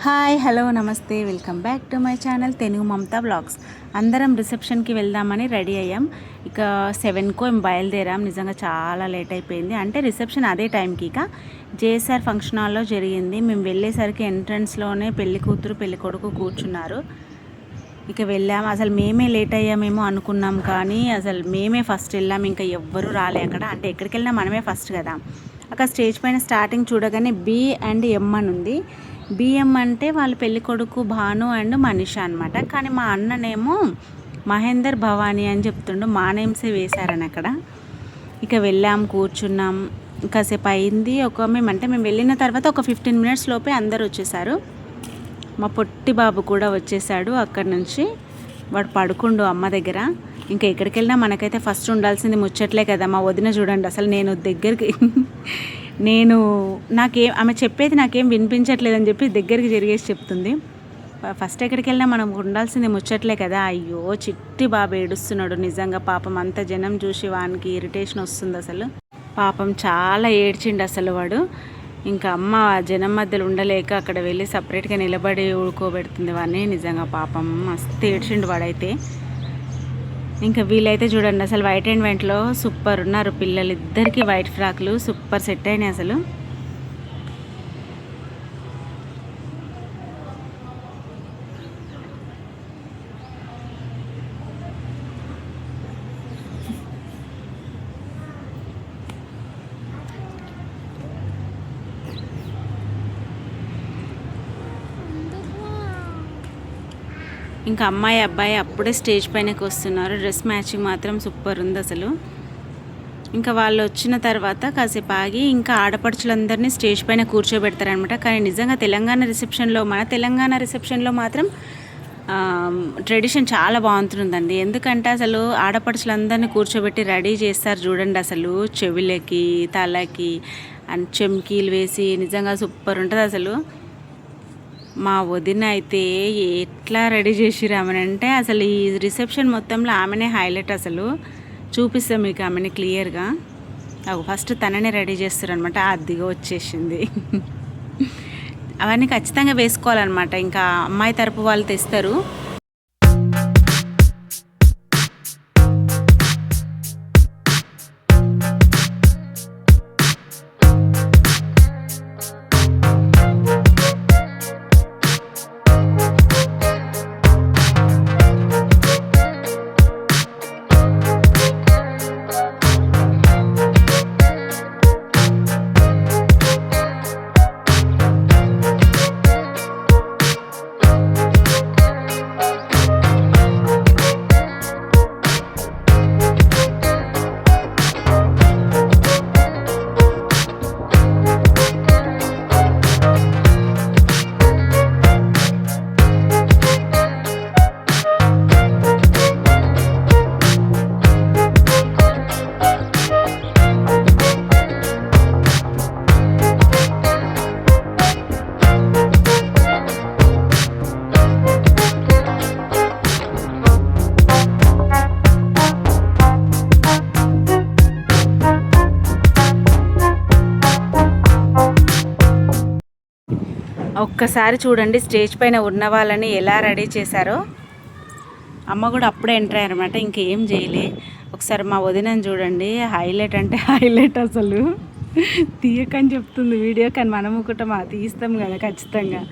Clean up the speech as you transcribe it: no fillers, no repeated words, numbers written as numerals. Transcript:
Hi hello నమస్తే welcome back to my channel Tenugu Mamata blogs. అందరం రిసెప్షన్కి వెళ్దామని రెడీ అయ్యాం. ఇక 7కో బయలుదేరాం. నిజంగా చాలా లేట్ అయిపోయింది. అంటే రిసెప్షన్ అదే టైంకి ఇక జేఎస్ఆర్ ఫంక్షన్ హాల్లో జరిగింది. మేము వెళ్ళేసరికి ఎంట్రన్స్లోనే పెళ్లి కూతురు పెళ్లి కొడుకు కూర్చున్నారు. ఇక వెళ్ళాము. అసలు మేమే లేట్ అయ్యామేమో అనుకున్నాం, కానీ అసలు మేమే ఫస్ట్ వెళ్ళాము. ఇంకా ఎవ్వరూ రాలే అక్కడ. అంటే ఎక్కడికి వెళ్ళినా మనమే ఫస్ట్ కదా. అక్కడ స్టేజ్ పైన స్టార్టింగ్ చూడగానే బి అండ్ ఎం అని ఉంది. బిఎం అంటే వాళ్ళ పెళ్లి కొడుకు భాను అండ్ మనీషా అనమాట. కానీ మా అన్ననేమో మహేందర్ భవానీ అని చెప్తుండు. మా నేమ్సే వేశారని అక్కడ. ఇక వెళ్ళాం, కూర్చున్నాం. కాసేపు అయింది. మేము వెళ్ళిన తర్వాత ఒక 15 మినిట్స్ లోపే అందరు వచ్చేసారు. మా పొట్టి బాబు కూడా వచ్చేసాడు అక్కడి నుంచి. వాడు పడుకుండు అమ్మ దగ్గర. ఇంకా ఎక్కడికి వెళ్ళినా మనకైతే ఫస్ట్ ఉండాల్సింది ముచ్చట్లే కదా. మా వదిన చూడండి, అసలు నేను దగ్గరికి ఆమె చెప్పేది నాకేం వినిపించట్లేదని చెప్పి దగ్గరికి జరిగేసి చెప్తుంది. ఫస్ట్ ఎక్కడికి వెళ్ళినా మనం ఉండాల్సింది ముచ్చట్లే కదా. అయ్యో చిట్టి బాబు ఏడుస్తున్నాడు నిజంగా. పాపం అంత జనం చూసి వానికి ఇరిటేషన్ వస్తుంది అసలు. పాపం చాలా ఏడ్చిండు అసలు వాడు. ఇంకా అమ్మ జనం మధ్యలో ఉండలేక అక్కడ వెళ్ళి సపరేట్గా నిలబడి ఊడుకోబెడుతుంది వాడిని. నిజంగా పాపం మస్తు ఏడ్చిండు వాడైతే. ఇంకా వీళ్ళైతే చూడండి, అసలు వైట్ అండ్ వైట్లో సూపర్ ఉన్నారు పిల్లలు. ఇద్దరికి వైట్ ఫ్రాక్లు సూపర్ సెట్ అయినాయి అసలు. ఇంకా అమ్మాయి అబ్బాయి అప్పుడే స్టేజ్ పైనకి వస్తున్నారు. డ్రెస్ మ్యాచింగ్ మాత్రం సూపర్ ఉంది అసలు. ఇంకా వాళ్ళు వచ్చిన తర్వాత కాసేపు ఆగి ఇంకా ఆడపడుచులందరినీ స్టేజ్ పైన కూర్చోబెడతారనమాట. కానీ నిజంగా మన తెలంగాణ రిసెప్షన్లో మాత్రం ట్రెడిషన్ చాలా బాగుంటుందండి. ఎందుకంటే అసలు ఆడపడుచులందరినీ కూర్చోబెట్టి రెడీ చేస్తారు చూడండి. అసలు చెవులకి తలకి అండ్ చెమ్కీలు వేసి నిజంగా సూపర్ ఉంటుంది అసలు. మా వదిన అయితే ఎట్లా రెడీ చేసిరామనంటే అసలు ఈ రిసెప్షన్ మొత్తంలో ఆమెనే హైలైట్. అసలు చూపిస్తాం మీకు ఆమెని క్లియర్గా. ఫస్ట్ తననే రెడీ చేస్తారనమాట. అదిగా వచ్చేసింది. అవన్నీ ఖచ్చితంగా వేసుకోవాలన్నమాట. ఇంకా అమ్మాయి తరపు వాళ్ళు తెస్తారు. ఒక్కసారి చూడండి స్టేజ్ పైన ఉన్న వాళ్ళని ఎలా రెడీ చేశారో. అమ్మ కూడా అప్పుడే ఎంటర్ అయ్యారనమాట. ఇంకేం చేయలే. ఒకసారి మా వదినని చూడండి, హైలైట్ అంటే హైలైట్ అసలు. తీయకని చెప్తుంది వీడియో, కానీ మనము కూడా తీస్తాం కదా ఖచ్చితంగా.